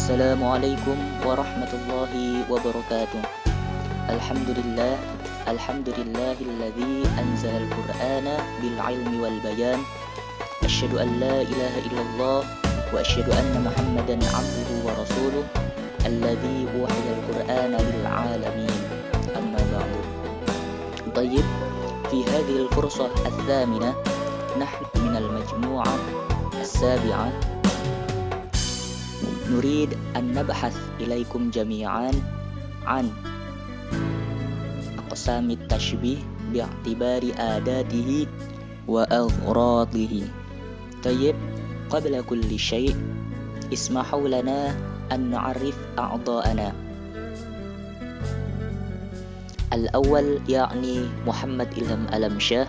Assalamualaikum warahmatullahi wabarakatuh. Alhamdulillah, alhamdulillahilladzi anzalal qur'ana bil ilmi wal bayan. Asyhadu an la ilaha illallah wa asyhadu anna Muhammadan abduhu wa rasuluh alladzi wahiyal qur'ana lil alamin. Amma ba'du. Tayyib, fi hadhihi al-fursah ats-tsaminah nahnu min al-majmu'ah as-sabi'ah nurid an nabhath ilaikum jami'an an aqsamit tashbih bi'tibari adatihi wa aghradihi. Tayyib, qabla kulli syai' ismahu lana an na'rif a'dha'ana. Al-awwal ya'ni Muhammad Ilham Alamsyah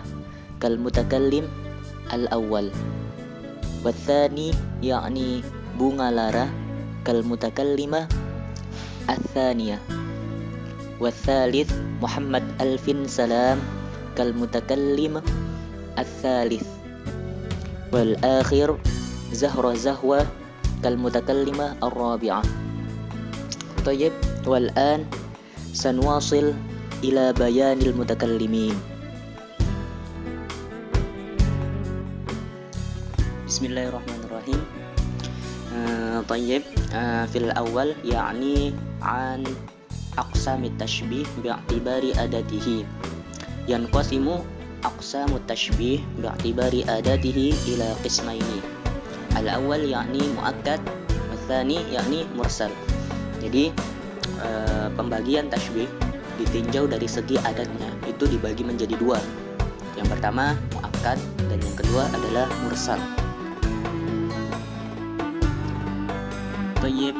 kal mutakallim al-awwal, wa tsani ya'ni Bunga Lara kal mutakallimah ats-tsaniyah, wa tsalits Muhammad Alfin Salam kal mutakallim ats-tsalits, wal akhir Zahra Zahwa kal mutakallimah ar-rabi'ah. Tayyib, wal an sanwasil ila bayanil mutakallimin. Bismillahirrahmanirrahim. Tayyib, fil awal ya'ni an aqsamit tashbih bi'tibari adatihi. Yanqasimu aqsamut tashbih bi'tibari adatihi ila qismaini. Al-awwal ya'ni muakkad, watsani ya'ni mursal. Jadi pembagian tashbih ditinjau dari segi adatnya itu dibagi menjadi dua. Yang pertama muakkad dan yang kedua adalah mursal. Tayyib,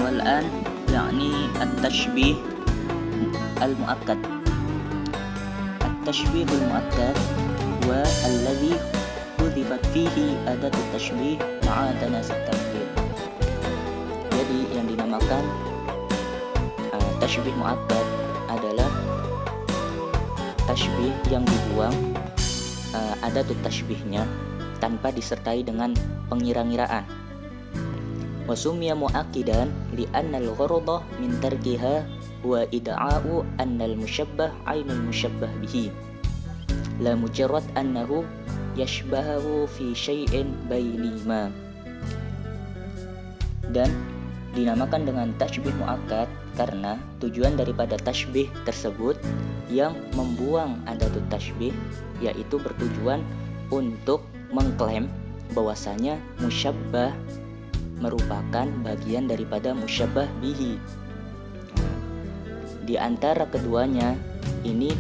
wal an yani at-tashbih al-muakkad. At-tashbih al-muakkad wa alladhi hudhifat fihi adat at-tashbih ma'a tanasib tafdhil. Jadi yang dinamakan tashbih muakkad adalah tashbih yang dibuang adat tashbihnya tanpa disertai dengan pengira-ngiraan. Wasumya mu'akkidan li'anna al-gharada min tarkiha wa ida'a'u anna al-musyabbah ainul musyabbah bihi la mujarrad annahu yashbahu fi syai'in bainihima. Dan dinamakan dengan tashbih muakkad karena tujuan daripada tashbih tersebut yang membuang adatut tashbih yaitu bertujuan untuk mengklaim bahwasanya musyabbah merupakan bagian daripada musyabbah bihi. Di antara keduanya ini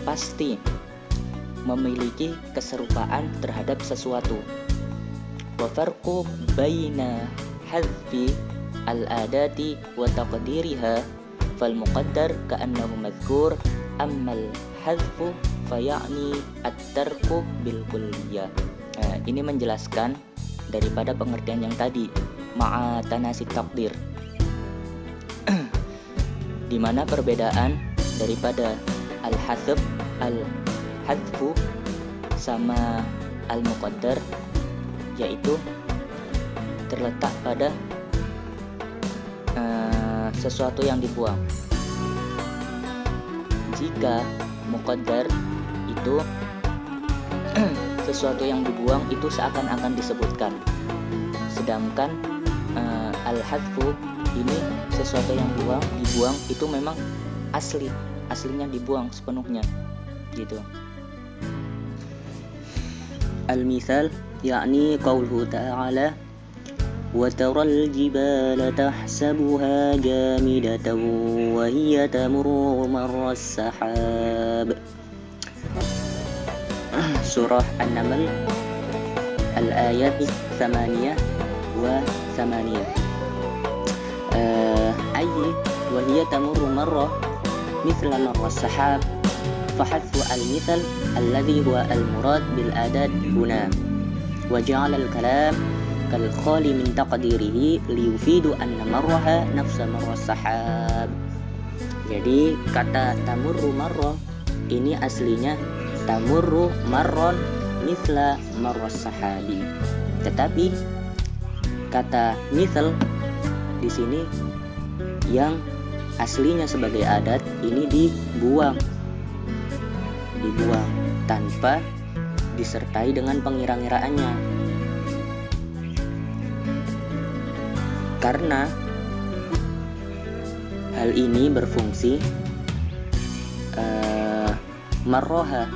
pasti memiliki keserupaan terhadap sesuatu. Wa farqu baina hadfi al-adati wa taqdiriha fal muqaddar ka'annahu madhkur amma al-hadfu faya'ni at-tarku bil kulliyah. Ini menjelaskan daripada pengertian yang tadi ma'a tanasib takdir, di mana perbedaan daripada al-hadfu sama al-muqaddar yaitu terletak pada sesuatu yang dibuang. Jika muqaddar itu sesuatu yang dibuang itu seakan-akan disebutkan, sedangkan al-hadfu ini sesuatu yang dibuang itu memang aslinya dibuang sepenuhnya gitu. Al-mithal yakni qauluhu ta'ala wa taral jibala tahsabuha jamidatan wa hiya tamurru marras sahab. Surah An-Naml al-ayat 8 wa 8. Ayy wa hiya tamurru marra mithla marra as-sahab fa hadfu al-mithal alladhi huwa al-murad bil adad huna wa ja'ala al-kalam kal khali min taqdirihi li yufidu anna marraha nafsa marra as-sahab. Jadi kata tamurru marra ini aslinya tamurru marron mithla marras sahabi, tetapi kata mithal di sini yang aslinya sebagai adat ini dibuang tanpa disertai dengan pengira-ngiraannya. Karena hal ini berfungsi marroha,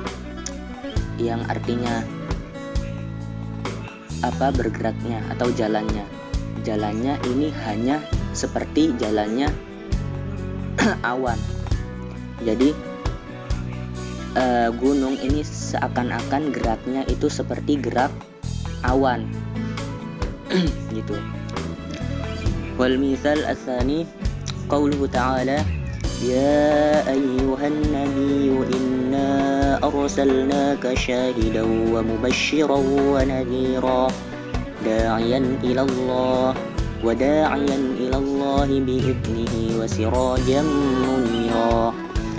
yang artinya bergeraknya atau jalannya. Jalannya ini hanya seperti jalannya awan. Jadi gunung ini seakan-akan geraknya itu seperti gerak awan gitu. Wal mithal atsani qauluhu ta'ala ya ayyuhan nabiyyu inna arsalnaka syahidan wa mubasysyiran wa nadhira da'iyan ila Allah wa da'iyan ila Allah bi'idnihi wa sirajan munira.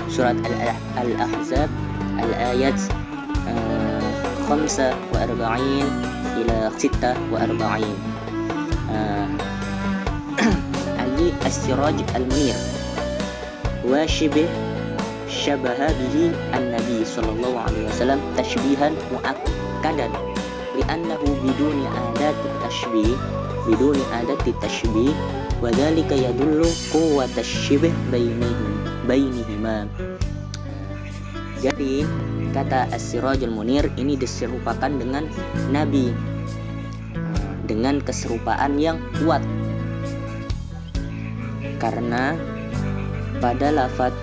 Surat Al-Ahzab al-ayat 45 ila 46. Ali as-siraj al-munir wa syabaha bihi an-nabi sallallahu alaihi wasallam tashbihan muakkadan li'annahu biduni adati tashbih wa dhalika yadullu quwwata syibh bainihima. Jadi kata as-sirajul munir ini diserupakan dengan Nabi dengan keserupaan yang kuat, karena pada lafaz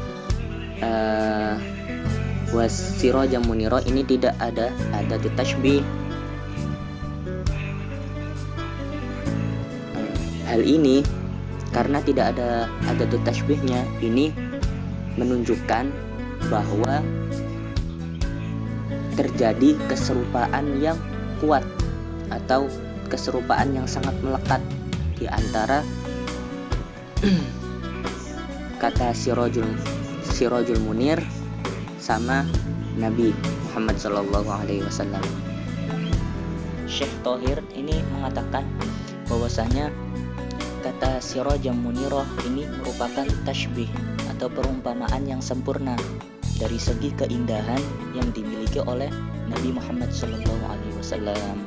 was-sirajul munira ini tidak ada tashbih. Hal ini karena tidak ada tashbihnya, ini menunjukkan bahwa terjadi keserupaan yang kuat atau keserupaan yang sangat melekat di antara kata sirajul munir sama Nabi Muhammad sallallahu alaihi wasallam. Syekh Thohir ini mengatakan bahwasanya kata sirajul munirah ini merupakan tashbih atau perumpamaan yang sempurna dari segi keindahan yang dimiliki oleh Nabi Muhammad SAW.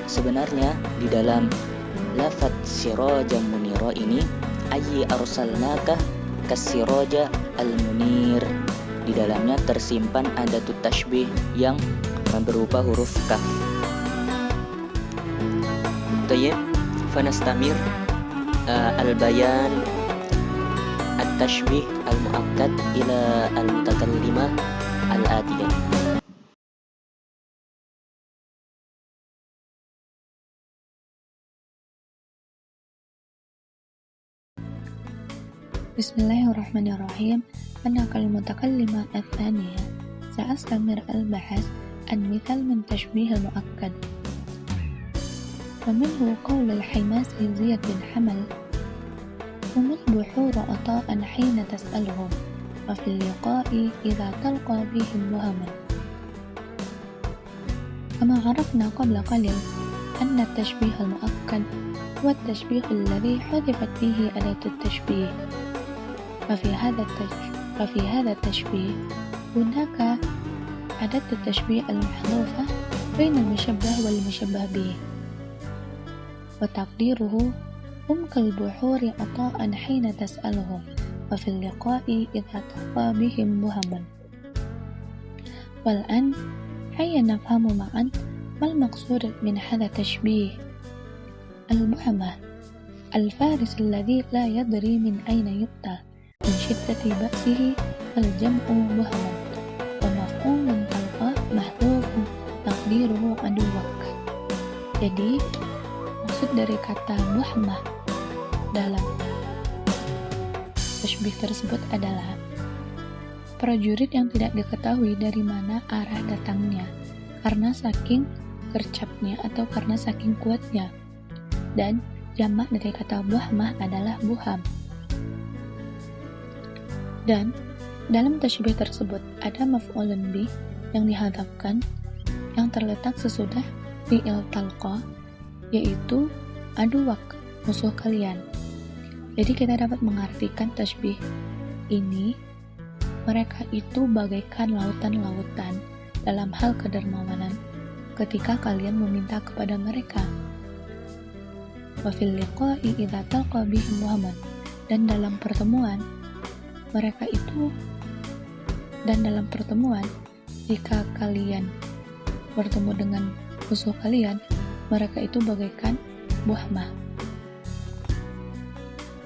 Sebenarnya di dalam lafaz sirajan munira ini ayyi arsalnaka kasiraja al-munir, di dalamnya tersimpan adatut tashbih yang berupa huruf kaf. Tayyib, fanastamir al-bayan at-tashbih al-mu'akkad ila al-mutakallimah al-atiyah. Bismillahirrahmanirrahim. Ana al-mutakallimah al-thaniyah sa'astamir al-bahas an mithal min tashbih al-mu'akkad. ومنه قول الحماسي زيد بن حمل هم البحور عطاء حين تسألهم وفي اللقاء إذا تلقى بهم وهما. كما عرفنا قبل قليل أن التشبيه المؤكد هو التشبيه الذي حذفت به أداة التشبيه، وفي هذا التشبيه هناك أداة التشبيه المحذوفة بين المشبه والمشبه به، وتقديره هم كالبحور عطاء حين تسألهم وفي اللقاء إذا تلقى بهم وهما. والآن هيا نفهم معا ما المقصود من هذا التشبيه. البهمة الفارس الذي لا يدري من أين يؤتى من شدة بأسه الجمع بهما، ومفهوم تلقى محذوف تقديره عدوك. Jadi maksud dari kata buhmah dalam tashbih tersebut adalah prajurit yang tidak diketahui dari mana arah datangnya karena saking gercapnya atau karena saking kuatnya, dan jamak dari kata buhmah adalah buham. Dan dalam tashbih tersebut ada maf'ulun bih yang dihadapkan yang terletak sesudah fi'il talqa yaitu aduwak, musuh kalian. Jadi kita dapat mengartikan tasbih ini, mereka itu bagaikan lautan-lautan dalam hal kedermawanan ketika kalian meminta kepada mereka. Wa fil liqa'i idza talqa bihim Muhammad, dan dalam pertemuan jika kalian bertemu dengan musuh kalian, mereka itu bagaikan buhmah.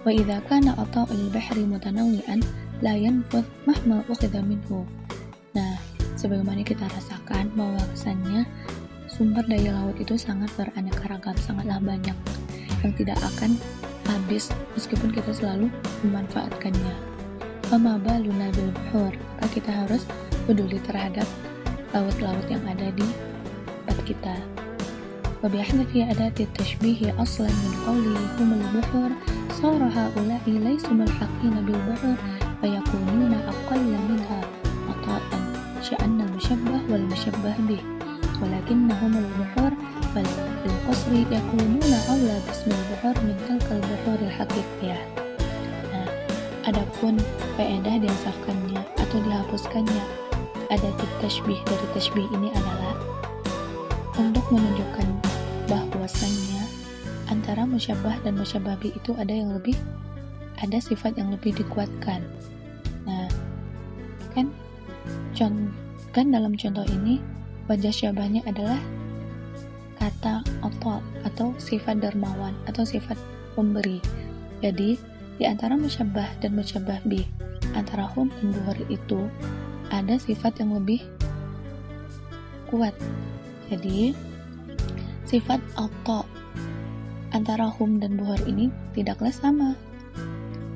Wa idza kana ata'ul bahri mutanawwi'an la yanfudh mahma ukhidha minhu. Nah, sebagaimana kita rasakan bahwasannya sumber daya laut itu sangat beraneka ragam, sangatlah banyak yang tidak akan habis meskipun kita selalu memanfaatkannya. Fama baluna bil buhur, maka kita harus peduli terhadap laut-laut yang ada di tempat kita. وبحذف أداة التشبيه أصلا من قوله هم البحر صار هؤلاء ليسوا ملحقين بالبحر فيكونون أقل منها عطاء شأن المشبه والمشبه به ولكنهم البحور فالقصر يكونون أولى باسم البحور من تلك البحور الحقيقية. Nah, adapun faedah dihasafkannya atau dihapuskannya adat tashbih dari tashbih ini adalah untuk menunjukkan bahwasannya antara musyabbah dan musyabbah bih itu ada sifat yang lebih dikuatkan. Nah, kan dalam contoh ini wajah syabahnya adalah kata atau sifat dermawan atau sifat pemberi. Jadi di antara musyabbah dan musyabbah bih, antara hum dan buhur itu ada sifat yang lebih kuat. Jadi sifat antara hum dan buhur ini tidaklah sama.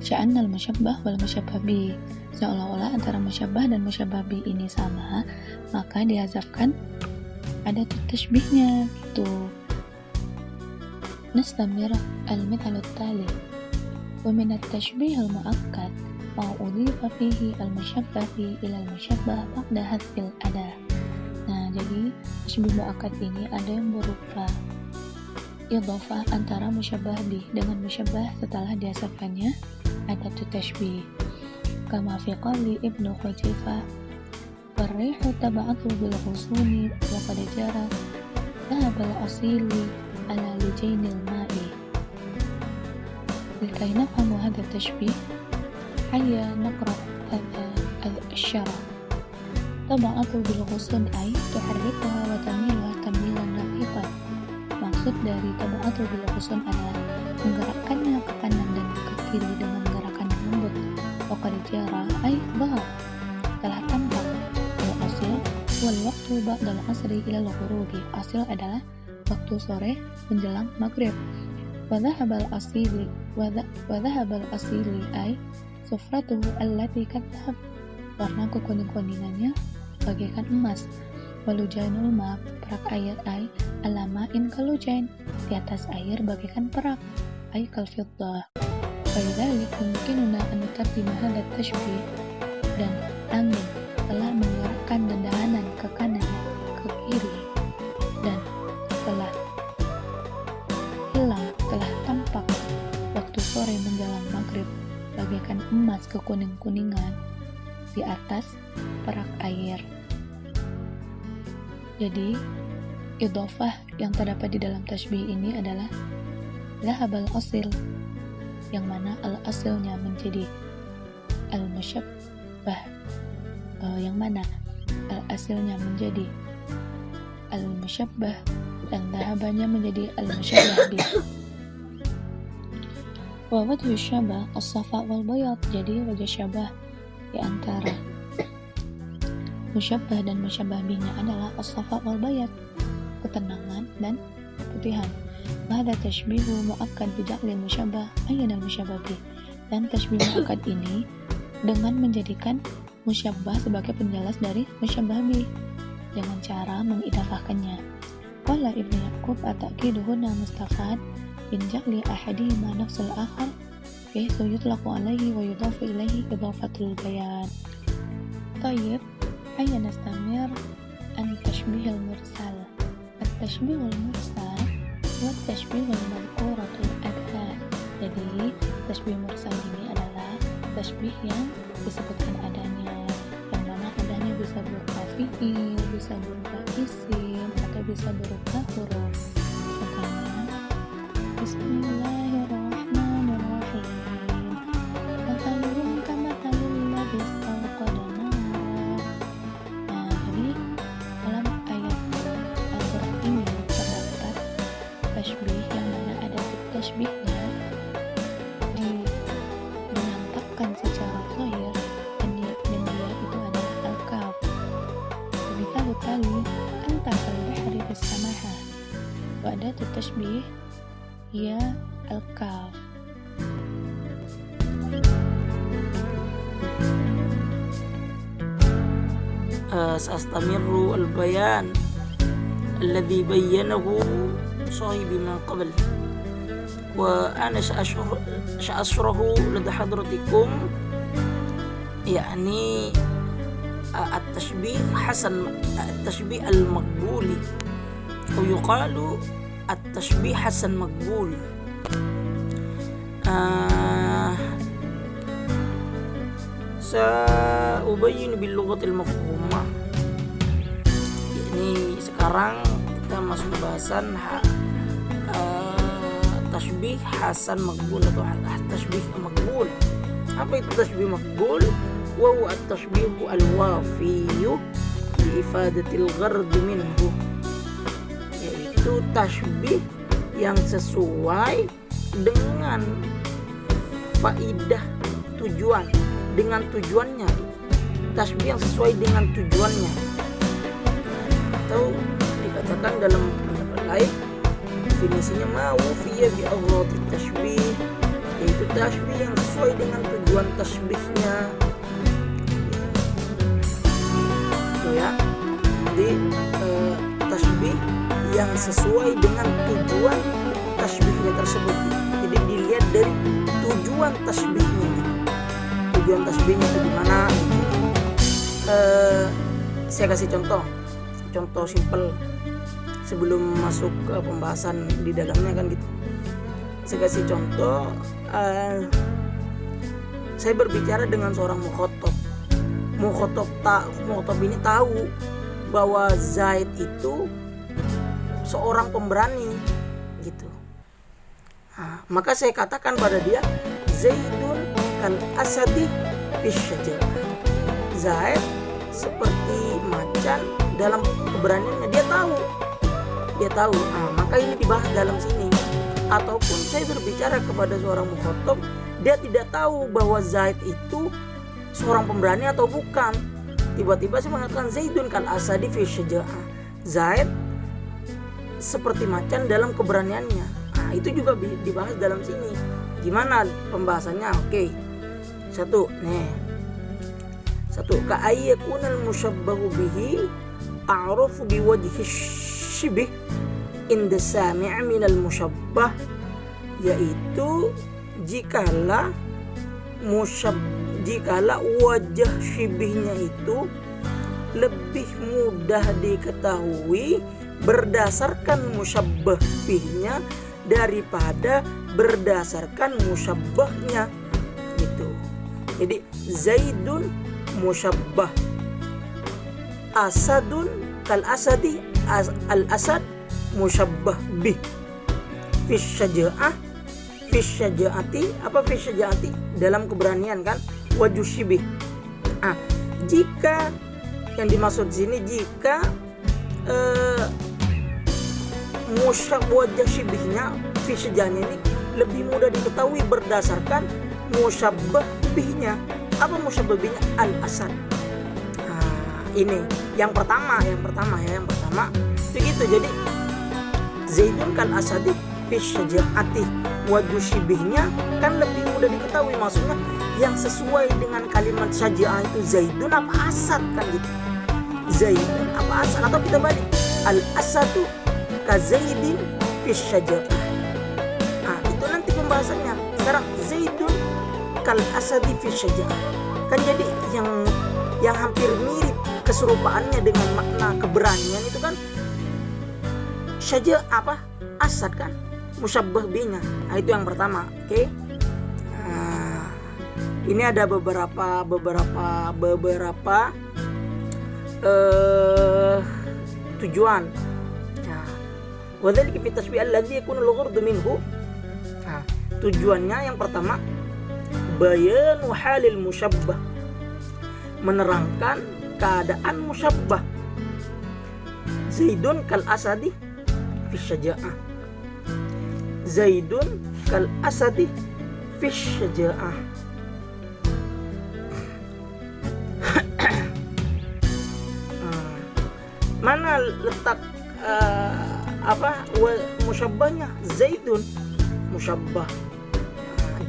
Sya'annal musyabbah wal musyabbah bih, seolah-olah antara musyabbah dan musyabbah bih ini sama, maka dihazafkan ada tashbihnya gitu. Nastamir al-mithal at-tali wa min at-tashbih al-mu'akkad ma udhifa fihi al-musyabbah ila al-musyabbah ba'da hadfil adah. Nah, jadi tashbih mu'akkad ini ada yang berupa idhafah antara musyabbah bih dengan musyabbah setelah dihasafkannya ada tashbih. Kama fi qawli Ibnu Khuzaifah warrihu taba'atu bil husuni wa qad jara dhahabal asili ala lijainil ma'i. Likai nafhamu hadha tashbih hayya naqra hadha al-syara. Taba'atu bil husun ay tuharrikuha wa tamiluha tamilan lafiqan. Maksud dari taba'atu bil husun adalah menggerakkannya ke kanan dan ke kiri dengan gerakan yang lembut. Wa qad jara ay dhahab, telah tampak. Al-asil wal waqtu ba'dal asri ila al-ghurubi, asil adalah waktu sore menjelang maghrib. Wa dhahabal asili ay sufratuhu allati kadhab, warna kekuning-kuningannya bagaikan emas. Walujainul ma, perak air ay alamain kalujain, di atas air bagaikan perak ay kalfiddah. Faidzalik mungkinuna an nuqaddima hadha tashbih, dan angin telah menggerakkan dendahanan ke kanan ke kiri, dan telah hilang, telah tampak waktu sore menjelang maghrib bagaikan emas kekuning-kuningan di atas perak air. Jadi idhofah yang terdapat di dalam tashbih ini adalah dhahabal asil, yang mana al-asilnya menjadi al-musyabbah, yang mana al-asilnya menjadi al-musyabbah dan dhahabanya menjadi al-musyabbah bih. Wa wajhu syabah as-safa wal bayad, jadi wajah syabah di antara musyabbah dan musyabbah bihnya adalah as-safa wal bayad, ketenangan dan keputihan. Bahada tashbihu mu'akkad bija'lil musyabbah ayyanal musyabbah bih, dan tashbih mu'akkad ini dengan menjadikan musyabbah sebagai penjelas dari musyabbah bih dengan cara mengidafahkannya. Qala Ibnu Yaqub at-ta'kidu huna mustafad min ja'li ahadihima nafsul akhar bihaitsu yutlaqu alaihi wa yudhafu ilaihi idhafatul bayan. Tayyib, ayya nastamir an tashbihil mursal. At-tashbihul mursal Wa tashbihul madhkuratul adha. Jadi tashbih mursal ini adalah tashbih yang disebutkan adanya, yang mana adanya bisa berupa fi'il, bisa berupa isim, atau bisa berupa huruf. Contohnya, Bismillahirrahmanirrahim. Mathaluhum kamathalil ladzi istawqada nara. Nah, jadi dalam ayat Al-Quran ini terdapat tashbih yang mana ada tashbihnya dinamakan secara zahir dan dia itu adalah al-kaf. Bimithali tali anta kal-bahri fis-samaha. Wa adatu tashbih ya al-kaf. سأستمر البيان الذي بينه صاحبي من قبل وأنا سأشرح لدى حضرتكم يعني التشبيه حسن التشبيه المقبول أو يقال التشبيه حسن مقبول. Sa'ubayyin bil lughatil mafhumah. Ini sekarang kita masuk bahasan tashbih hasan maqbul atau tashbih maqbul. Apa itu tashbih maqbul? Wa huwa at-tashbihu al-wafiyyu li ifadatil ghard minhu. Yaitu tashbih yang sesuai dengan faidah tujuan, dengan tujuannya, tashbih yang sesuai dengan tujuannya, atau dikatakan dalam pendapat lain definisinya ma'ufiya bi aghrati tashbih, yaitu tashbih yang sesuai dengan tujuan tashbihnya. Itu ya, jadi tashbih yang sesuai dengan tujuan tashbihnya tersebut. Jadi dilihat dari tujuan tashbihnya. Tujuan tasbihnya itu gimana? Saya kasih contoh simpel sebelum masuk ke pembahasan di dalamnya kan gitu. Saya kasih contoh, saya berbicara dengan seorang mukhotob. Mukhotob ini tahu bahwa Zaid itu seorang pemberani gitu. Nah, maka saya katakan pada dia, Zaidun al-asadi fisyaja'ah. Zaid seperti macan dalam keberaniannya, dia tahu. Nah, maka ini dibahas dalam sini. Ataupun saya berbicara kepada seorang mukhotob, dia tidak tahu bahwa Zaid itu seorang pemberani atau bukan. Tiba-tiba saya mengatakan Zaidun kal-asadi fisyaja'ah. Zaid seperti macan dalam keberaniannya. Nah, itu juga dibahas dalam sini. Gimana pembahasannya? Oke. Satu, ka'ayyakunal mushabbahu bihi a'rafu biwajhi shibih inda sami' minal mushabbah, yaitu jikalau wajah shibihnya itu lebih mudah diketahui berdasarkan musyabbah bihnya daripada berdasarkan musyabbahnya gitu. Jadi Zaidun musyabbah, Asadun kal asadi, al-asad musyabbah bih, fisyaja'ati dalam keberanian kan, wajh syibih. Jika yang dimaksud sini, jika wajah syibihnya, fisyaja'nya ini lebih mudah diketahui berdasarkan musyabbah bihnya. Apa musyabbah bihnya? Al-asad. Ini yang pertama begitu. Jadi Zaidun kal asadi fisyaja'ati, wajh syibihnya kan lebih mudah diketahui, maksudnya yang sesuai dengan kalimat syaja'ah itu Zaidun apa asad kan gitu. Zaidun apa asad, atau kita balik, al-asadu ka Zaidin fisyaja'ah. Itu nanti pembahasannya. Sekarang Zaidun kal asadi fisyaja'ah kan jadi yang hampir mirip keserupaannya dengan makna keberanian itu kan Syaja apa? Asad kan? Musyabbah binya. Nah, itu yang pertama. Oke. Nah, ini ada beberapa tujuan. Nah, wadzalika fi tashbih alladhi yakunu al-ghurdu minhu. Nah, tujuannya yang pertama bayanu halil musyabbah, menerangkan keadaan musyabbah. Zaidun kal asadi fi syaja'ah. Zaidun kal asadi fi syaja'ah. Mana letak musyabbahnya? Zaidun musyabbah.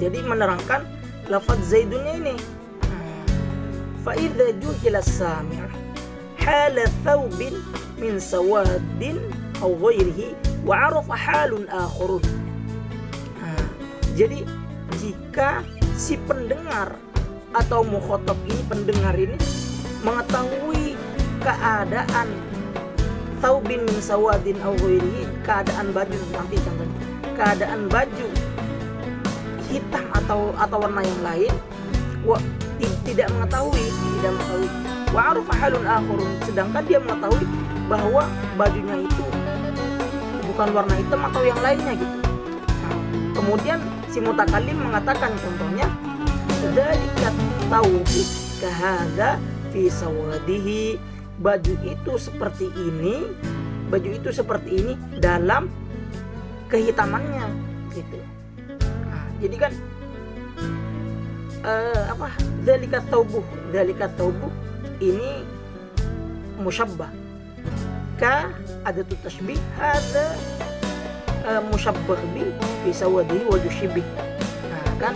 Jadi menerangkan lafaz Zaidunnya ini. Fa idza juhila as-sami' hala thawbin min sawadin aw ghairihi wa 'arafa halun akhurun. Jadi jika si pendengar atau mukhatab ini, pendengar ini mengetahui keadaan thawbin min sawadin aw ghairihi, keadaan baju, nanti contohnya keadaan baju hitam atau warna yang lain, tidak mengetahui wa arafa halun akhurun, sedangkan dia mengetahui bahwa bajunya itu bukan warna hitam atau yang lainnya gitu. Nah, kemudian si mutakallim mengatakan contohnya dzalika thawbu kahadza fi sawadihi, baju itu seperti ini dalam kehitamannya gitu. Nah, jadi kan dzalika thawbu ini musyabbah, ka adatu tashbih hadza musyabbah bi sawadihi wa yushbih. Nah kan,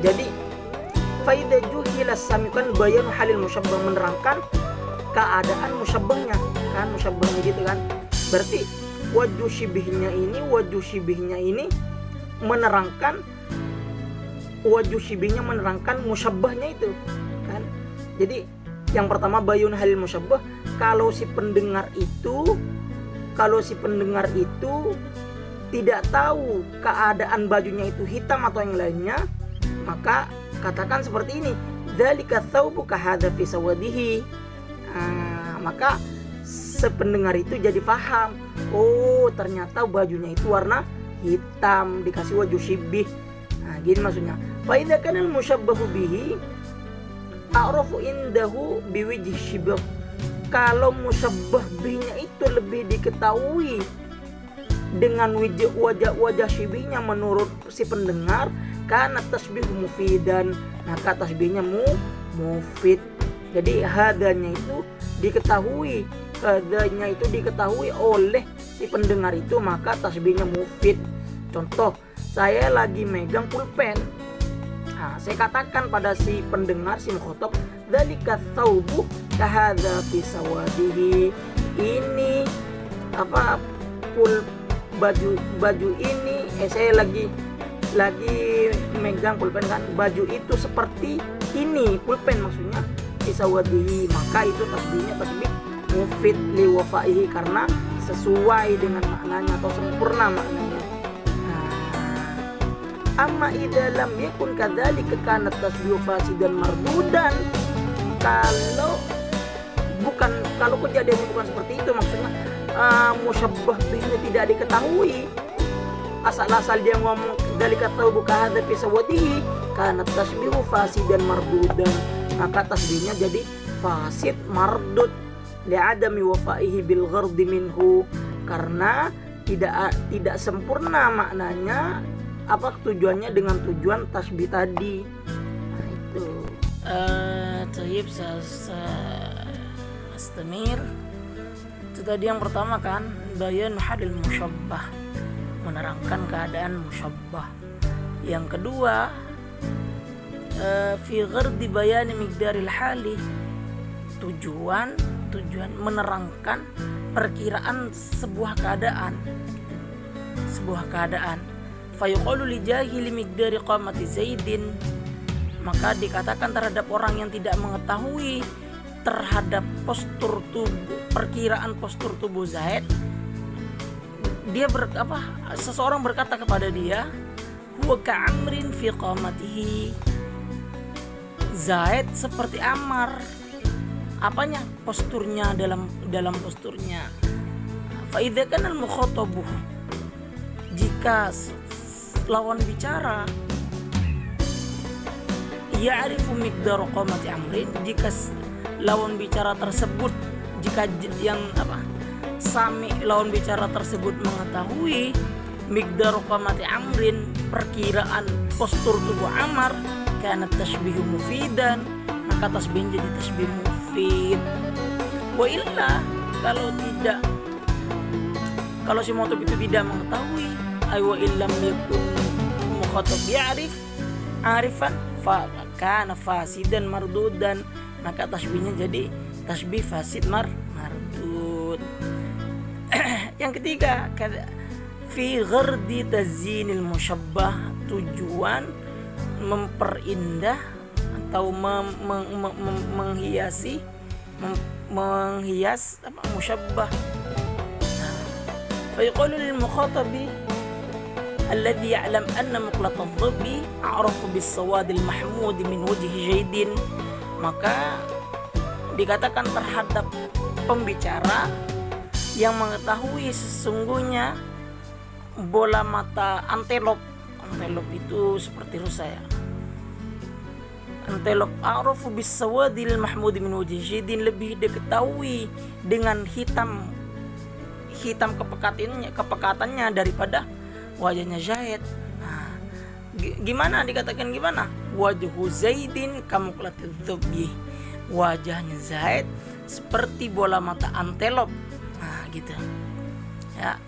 jadi faida juhila samikan bayan halil musyabbah, menerangkan keadaan musyabbahnya kan, musyabbahnya gitu kan. Berarti wajhu syibihnya ini menerangkan musyabbahnya itu kan. Jadi yang pertama bayun halil musyabbah, kalau si pendengar itu tidak tahu keadaan bajunya itu hitam atau yang lainnya, maka katakan seperti ini, dzalika thawbu kahadza fi sawadihi. Maka sependengar itu jadi paham, oh ternyata bajunya itu warna hitam, dikasih wajhu syibih. Nah, gini maksudnya. Fa idza kana al-musyabbahu bihi a'rafu indahu biwajhi syibah. Kalau musyabbah bihnya itu lebih diketahui dengan wajah syibihnya menurut si pendengar, karena tasbih mufidan, maka tasbihnya mufid. Jadi hadanya itu diketahui oleh si pendengar itu, maka tasbihnya mufid. Contoh, saya lagi megang pulpen. Nah, saya katakan pada si pendengar, si mukhatab, dzalika thawbu kahadza fi sawadihi. Ini baju ini, saya lagi megang pulpen kan, baju itu seperti ini, pulpen maksudnya fi sawadihi, maka itu tasbihnya tasbih mufid li wafaihi, karena sesuai dengan maknanya atau sempurna maknanya. Amma idza lam yakun kadzalika kana tasbih fasidan mardudan. Kalau kejadiannya bukan seperti itu, maksudnya musyabbah bihnya tidak diketahui, asal-asal dia ngomong dzalika thawbu kahadza fi sawadihi, kana tasbihu fasidan mardudan, maka tasbihnya jadi fasid mardud li'adami wafaihi bil ghardi minhu, karena tidak sempurna maknanya, tujuannya dengan tujuan tasbih tadi. Nah itu. Tayyib astamir. Itu tadi yang pertama kan, bayan halil musyabbah, menerangkan keadaan musyabbah. Yang kedua, fi ghardi bayani miqdaril hali, tujuan menerangkan perkiraan sebuah keadaan. Fayuqalu li jahili miqdari qamati Zaidin, maka dikatakan terhadap orang yang tidak mengetahui terhadap postur tubuh, perkiraan postur tubuh Zaid, seseorang berkata kepada dia, huwa ka'amrin fi qamatihi, Zaid seperti Ammar. Apanya? Posturnya, dalam posturnya. Fa idza kana al-mukhatabu, jika lawan bicara ya'rifu miqdar qamati amrin, jika lawan bicara tersebut, jika sami lawan bicara tersebut mengetahui miqdar qamati amrin, perkiraan postur tubuh Ammar, kana tashbihu mufidan, maka tasbih jadi tasbih mufid. Wa illa, kalau si mukhatab itu tidak mengetahui, ay wa illam yakun mukhatab ya'rif arifan fa kana fasidan mardudan, maka tasbihnya jadi tasbih fasid mardud. Yang ketiga, fi ghardi tazinil musyabbah, tujuan memperindah atau menghias musyabbah. Fa yaqulu lil mukhatabi alladhi ya'lam anna muqlat adh-dhabi a'rafu bis-sawad al-mahmud min wajhi jaydin, maka dikatakan terhadap pembicara yang mengetahui sesungguhnya bola mata antelop itu seperti rusa ya. Antelop a'rafu bis-sawadil mahmud min wajhi jaydin, lebih diketahui dengan hitam kepekatannya daripada wajahnya Zaid. Nah, gimana dikatakan gimana? Wajhu Zaidin kamuqlatidz dhabi, wajahnya Zaid seperti bola mata antelop. Nah, gitu. Ya,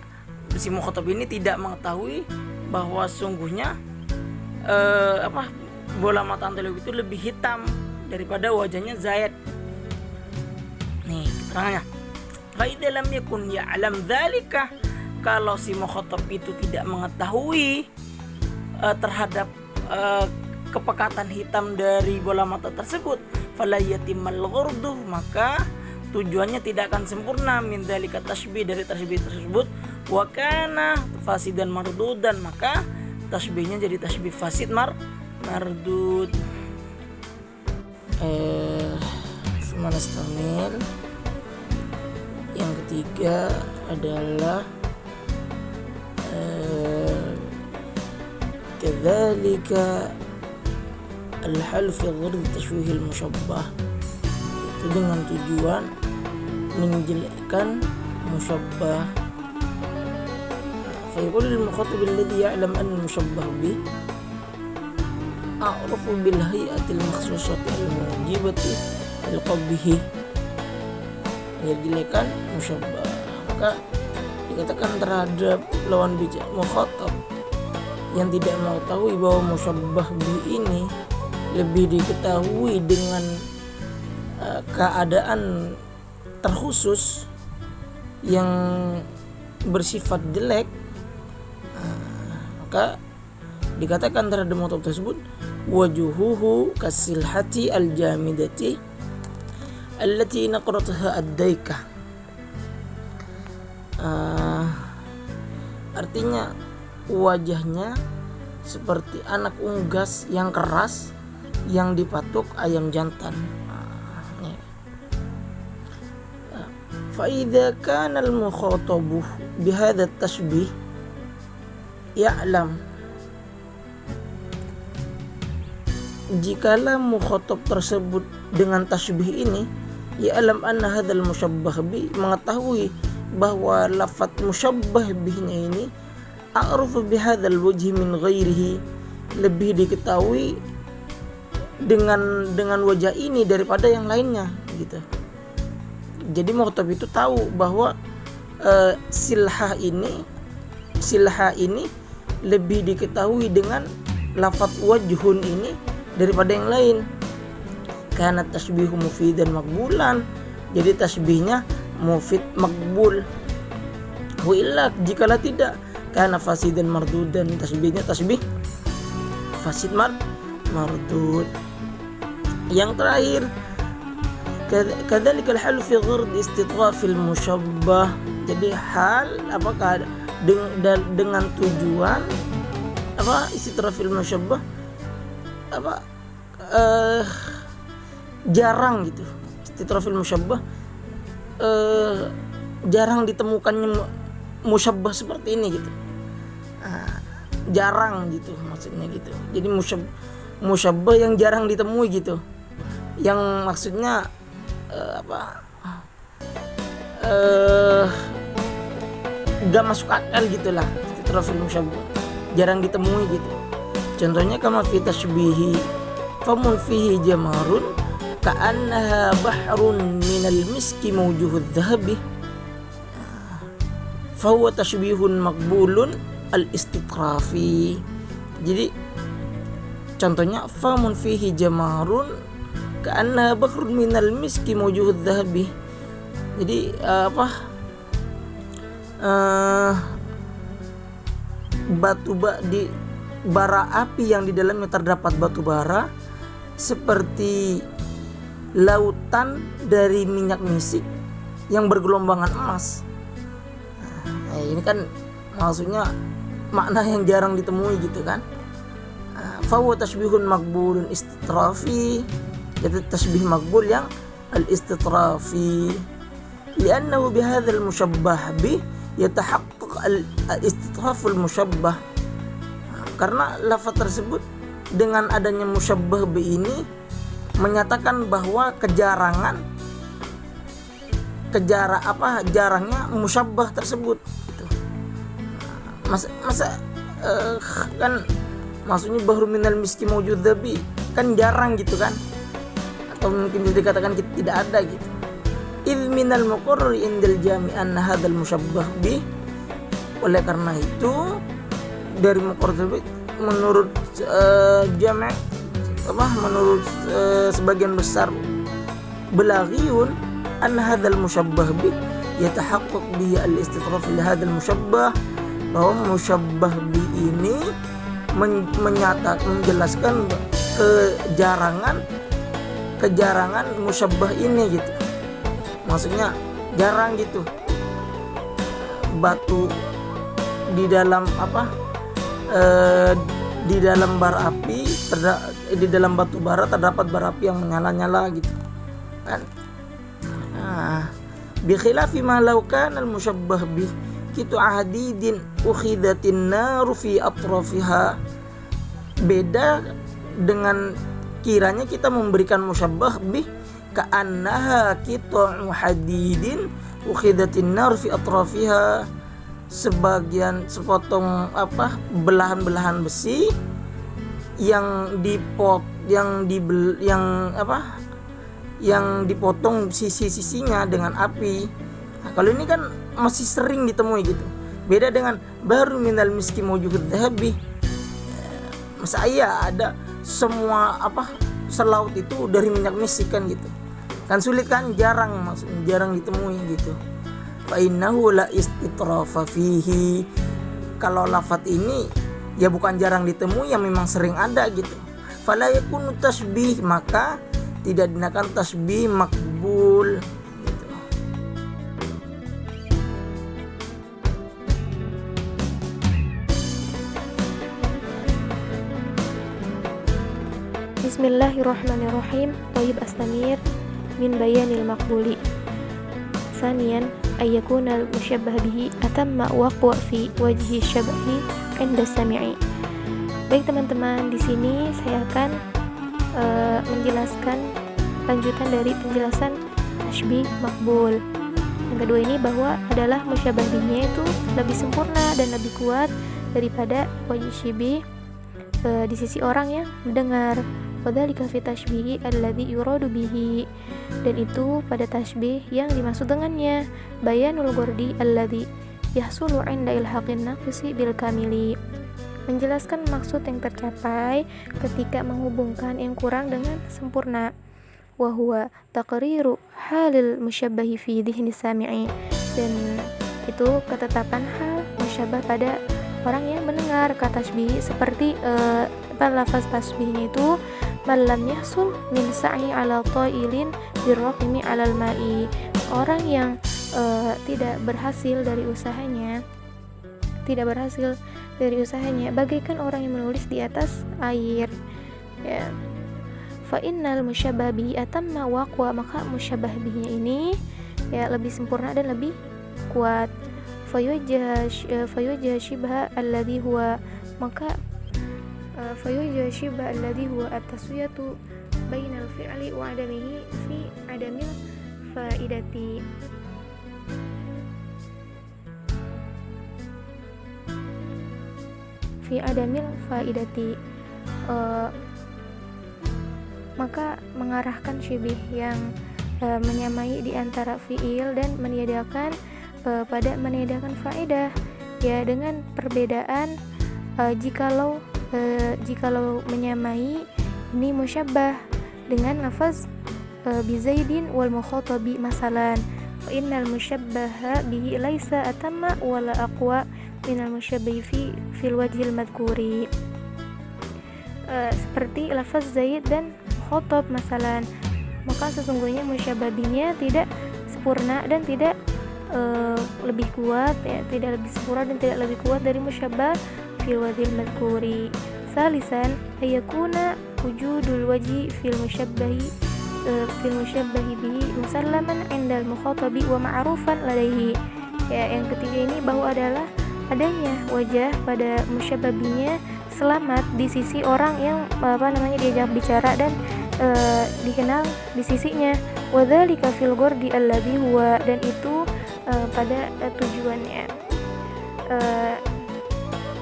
si mukhatab ini tidak mengetahui bahwa sungguhnya bola mata antelop itu lebih hitam daripada wajahnya Zaid. Nih, keterangannya. Fa idza lam yakun ya'lam dzalika, kalau si mukhatab itu tidak mengetahui terhadap kepekatan hitam dari bola mata tersebut, fala yatimmal ghurdu, maka tujuannya tidak akan sempurna min dzalika tasbih, dari tasbih tersebut, wa kana fasidan mardudan, maka tasbihnya jadi tasbih fasid mardud. Semanastamil. Yang ketiga adalah kadzalika al-hal fi ghird tashwih al-musyabbah, itu dengan tujuan menjelekkan musyabbah. Fa yaqulu al-mukhatab alladhi ya'lam anna al-musyabbah bi a'rafu bil hay'ati al-makhsusati al-mujibati al-qabbihi, menjelekkan musyabbah, maka dikatakan terhadap lawan bicara mukhatab yang tidak mengetahui bahwa musyabbah bi ini lebih diketahui dengan keadaan terkhusus yang bersifat jelek, maka dikatakan terhadap mukhatab tersebut wajuhuhu kasilhati al-jamidati allati naqratuha ad-daikah. Artinya wajahnya seperti anak unggas yang keras yang dipatuk ayam jantan. Fa idza kana al-mukhatabu bihadha at-tashbih ya'lam, jikalau mukhatab tersebut dengan tasbih ini ya'lam anna hadzal musyabbah bi, mengetahui bahwa lafaz musyabbah bihnya ini a'rafu bihadzal wajhi min ghairihi, lebih diketahui dengan wajah ini daripada yang lainnya gitu. Jadi mukhatab itu tahu bahwa silhah ini lebih diketahui dengan lafaz wajhun ini daripada yang lain. Karena tasbihu mufidan makbulan, jadi tasbihnya mufid makbul. Wa illa, jikalau tidak, karena fasidan mardudan, tasbihnya tasbih fasid mardud. Yang terakhir, kadzalikal hal fi ghird istidghafil musyabbah, jadi hal apakah dengan tujuan istitrafil musyabbah jarang gitu. Istitrafil musyabbah jarang ditemukannya musyabbah seperti ini gitu. Jarang gitu maksudnya gitu. Jadi musyabbah yang jarang ditemui gitu. Yang maksudnya gak masuk akal gitulah. Istitrafil musyabbah jarang ditemui gitu. Contohnya kama fi tashbihi famun fihi jamarun ka'annaha bahrun minal miski mawjuhud dhahabi fahuwa tashbihun maqbulun al-istitrafi. Jadi contohnya famun fihi jamarun ka'annaha bahrun minal miski mawjuhud dhahabi. Jadi di bara api yang di dalamnya terdapat batu bara seperti lautan dari minyak misik yang bergelombangan emas. Ini kan maksudnya makna yang jarang ditemui gitu kan. Fahuwa tashbihun maqbulun istitrafi. Jadi tashbih maqbul yang al-istitrafi. Li'annahu bihadzal musyabbah bih yatahaqqaq al-istitraful musyabbah. Karena lafaz tersebut dengan adanya musyabbah bi ini menyatakan bahwa jarangnya musyabbah tersebut gitu. Masa kan maksudnya bahru minal miski mawjud dhabi kan jarang gitu kan, atau mungkin bisa dikatakan tidak ada gitu. Idh minal muqarrar indal jami' anna hadzal musyabbah bi. Oleh karena itu dari muqarrar menurut jami' menurut sebagian besar balaghiyun anna hadzal musyabbah bi yatahaqqaq bihi al-istitraf li hadzal musyabbah, bahwa musyabbah bi ini menjelaskan kejarangan musyabbah ini gitu. Maksudnya jarang gitu batu di dalam di dalam bara api di dalam batu bara terdapat bara api yang menyala-nyala gitu kan. Bi khilafi ma law kana al musyabbah bih kitu hadidin ukhidatin naru fi atrafiha. Beda dengan kiranya kita memberikan musyabbah bih ka'annaha kitu hadidin ukhidatin naru fi atrafiha, sepotong belahan-belahan besi yang dipotong sisi-sisinya dengan api. Nah, kalau ini kan masih sering ditemui gitu. Beda dengan baru minal miski mawjuhud dhahabi. Masa iya ada semua selaut itu dari minyak misik kan gitu. Kan sulit kan, jarang ditemui gitu. Fa innahu la istitrafa fihi. Kalau lafaz ini ya bukan jarang ditemui, yang memang sering ada gitu. Fala yakunu tasbih, maka tidak dinakan tasbih makbul gitu. Bismillahirrahmanirrahim. Thayyib astamir min bayanil maqbuli. Saniyan ayyakuna al-musyabbah bihi atamma waqwa fi wajhi syabhi inda sami'i. Baik teman-teman, di sini saya akan menjelaskan lanjutan dari penjelasan tasbih makbul. Yang kedua ini bahwa adalah musyabbah bihi itu lebih sempurna dan lebih kuat daripada wajhi syibih di sisi orang yang mendengar. Wadzalika fi tashbihi alladzi yuradu bihi, dan itu pada tasbih yang dimaksud dengannya. Bayanul ghurdi alladzi yahsulu 'inda ilhaqin naqsi bil kamili, menjelaskan maksud yang tercapai ketika menghubungkan yang kurang dengan sempurna. Wa huwa taqriru halil musyabbahi fi dhihni sami'i, dan itu ketetapan hal musyabbah pada orang yang mendengar. Kata tasbih seperti lafaz tasbihnya itu malam yahsul min sa'i ala ta'ilin birrahimi alal ma'i, orang yang tidak berhasil dari usahanya tidak berhasil dari usahanya, bagaikan orang yang menulis di atas air. Ya. Fa innal musyabbah bihi atamma wa aqwa, maka musyabbah bihi ini ya lebih sempurna dan lebih kuat. Fayujah shibha alladhi huwa, maka fayujah shibha alladhi huwa at-taswiyatu bainal fi'li wa adamihi fi adamil faidati. Fi adamil faidati, maka mengarahkan syibih yang menyamai di antara fiil dan meniadakan pada meniadakan faedah, ya, dengan perbedaan jikalau menyamai ini musyabbah dengan lafaz bi Zaidin wal mukhatabi masalan, fa innal musyabbaha bihi laisa atamma wala aqwa minal musyabbahi fil wajhil madhkuri. Seperti lafaz Zaid dan mukhatab masalan, maka sesungguhnya musyabbah bihinya tidak sempurna dan tidak lebih kuat, ya, tidak lebih sempurna dan tidak lebih kuat dari musyabbah fil wajhil madhkuri. Salisan ayakuna wujudul wajhi fil mushabbahi bihi musallaman indal mukhatabi wa ma'rufan ladaihi. Ya, yang ketiga ini bahwa adalah adanya wajah pada musyabbahnya selamat di sisi orang yang diajak bicara dan dikenal di sisinya. Wa dzalika fil ghurdi alladhi huwa, dan itu pada tujuannya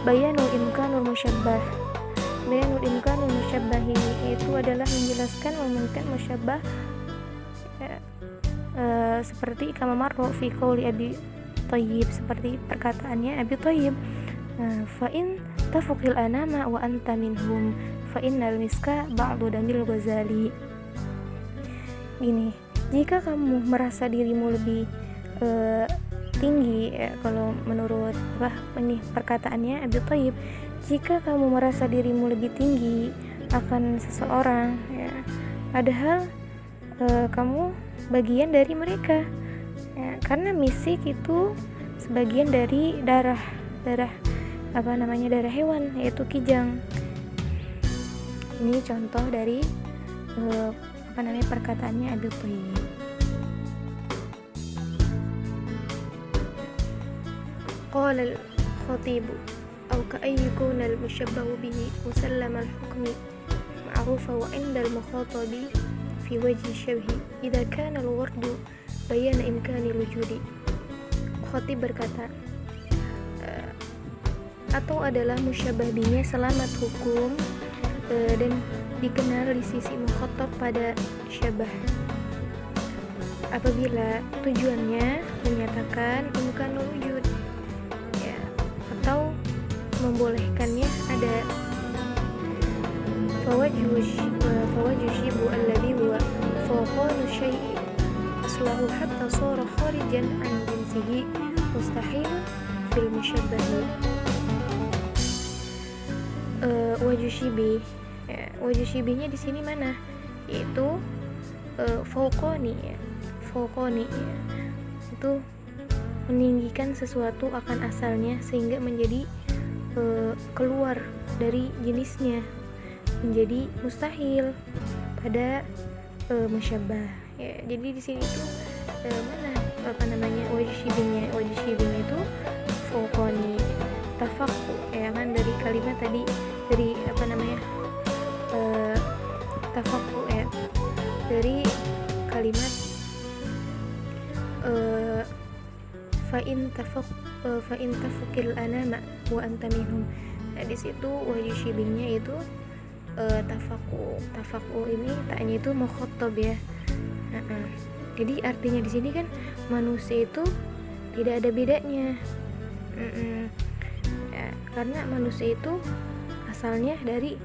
bayanul imkanul musyabbah. Bayanul imkanul musyabbahi itu adalah menjelaskan memungkinkan musyabbah seperti kama marra fi qouli Abi Thayyib, seperti perkataannya Abi Thayyib, fa in tafuqil anama wa anta minhum fa innal miska ba'du damil Ghazali. Gini, jika kamu merasa dirimu lebih tinggi, ya, kalau menurut ini perkataannya Abi Thayyib, jika kamu merasa dirimu lebih tinggi akan seseorang, ya, padahal kamu bagian dari mereka, ya, karena misik itu sebagian dari darah hewan, yaitu kijang. Ini contoh dari perkataannya Abi Thayyib. Qala al-khatib أو كأن يكون المشبه به مسلم الحكم معروفا وعند المخاطب في وجه الشبه إذا كان الورد بيان إمكان الوجود. Khatib berkata, atau adalah musyabbah bihi selamat hukum dan dikenal di sisi mukhatab pada syabah apabila tujuannya menyatakan imkanul wujud, ya, atau membolehkannya ada. Fawajhu shibu alladhi huwa fawqanu syai'i aslahu hatta sara kharijan an jinsihi mustahil fil mushabbahi. Wajhu shibi, ya, wajhu shibihnya di sini mana? Yaitu fawqani, ya. Fawqani, ya, itu meninggikan sesuatu akan asalnya sehingga menjadi keluar dari jenisnya, menjadi mustahil pada musyabbah, ya. Jadi di sini itu wajh shibihnya itu fawqani tafaqu, ya kan, dari kalimat tadi, dari tafaqu, ya, dari kalimat fa in tafukil anama wa anta minhum. Nah, di situ wajh shibihnya itu tafaku ini taknya itu mukhatab, ya. Jadi artinya di sini kan manusia itu tidak ada bedanya, ya, karena manusia itu asalnya dari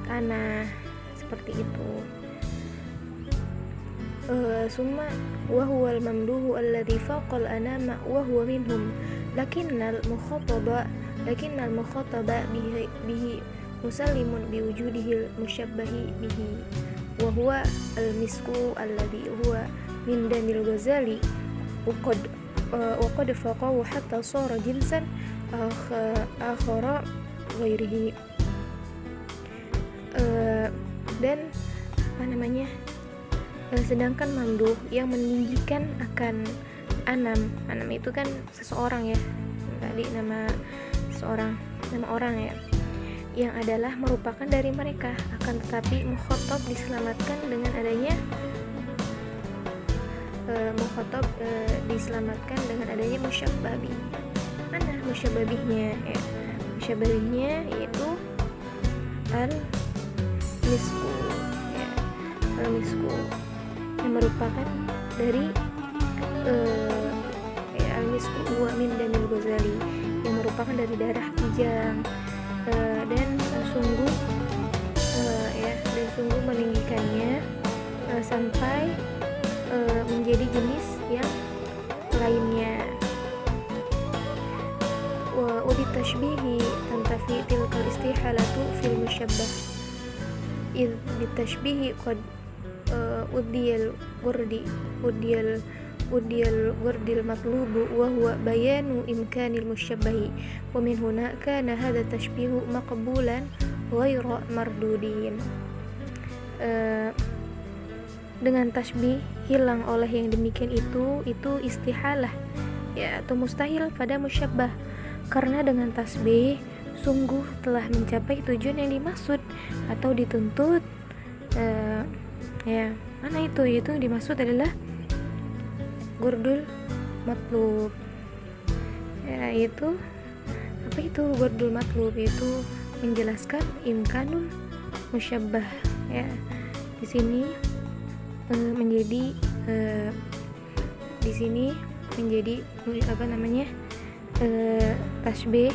tanah, seperti itu. Summa wa huwal mamduhu alladhi faqal anama wa huwa minhum lakinnal mukhataba bihi musallimun biwujudihil musyabbahi bihi wa huwa al-misku alladhi huwa min damil Ghazali wa qad faqahu hatta sara jinsan akhara ghairihi. Dan sedangkan mamduh yang meninggikan akan anam itu kan seseorang ya, tadi nama seseorang, nama orang ya, yang adalah merupakan dari mereka, akan tetapi mukhatab diselamatkan dengan adanya musyabbah bih. Mana musyabbah bihnya? Musyabbah bihnya yaitu al-misku ya, al-misku yang merupakan dari al-misku wa min Danil Ghazali, yang merupakan dari darah kijang, dan sungguh meninggikannya sampai menjadi jenis yang lainnya. Wa ubitashbihi tantafi tilkal istihalatu fil musyabbah id bitashbihi qad udiyal gurdil matlubu wa huwa bayanu imkanil musyabbahi wa min huna kana hadha tashbihu maqbulan ghayra mardudin. Dengan tasbih hilang oleh yang demikian itu istihalah ya, atau mustahil pada musyabbah, karena dengan tasbih sungguh telah mencapai tujuan yang dimaksud atau dituntut. Ya, mana itu yang dimaksud adalah gurdul matlub ya, itu apa itu gurdul matlub? Itu menjelaskan imkanul musyabbah ya. Di sini menjadi tasbih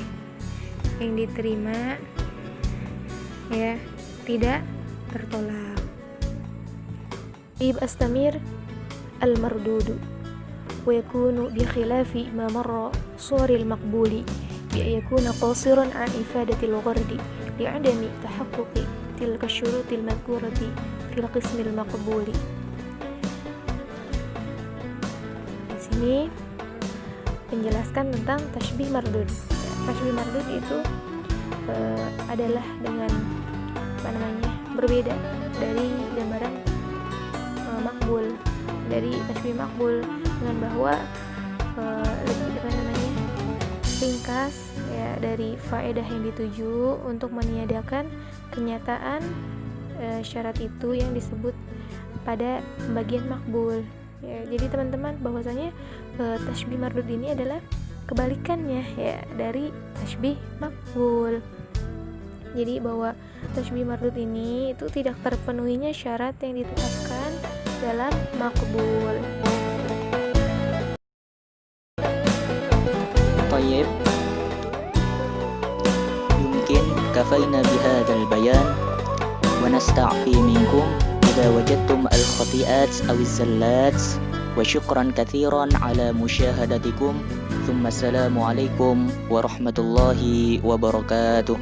yang diterima ya, tidak tertolak. Astamir al-mardudu wa yakunu bi khilafi ma marra suwaril maqbuli bi yakuna qasiran an ifadatil ghardi li'adami tahaqquqi tilka syurutil madhkurati fil qismil maqbuli. Di sini menjelaskan tentang tasbih mardud. Tasbih mardud itu adalah dengan berbeda dari gambaran makbul, dari tasbih makbul, dengan bahwa lebih ringkas ya dari faedah yang dituju untuk meniadakan kenyataan syarat itu yang disebut pada bagian makbul ya. Jadi teman-teman, bahwasanya tasbih mardud ini adalah kebalikannya ya dari tasbih makbul. Jadi bahwa tasbih mardud ini itu tidak terpenuhinya syarat yang ditetapkan dalam makbul. طيب يمكن كفينا بهذا البيان ونستعفي منكم إذا وجدتم الخطيئات أو الزلات وشكرا كثيرا على مشاهدتكم ثم السلام عليكم ورحمة الله وبركاته.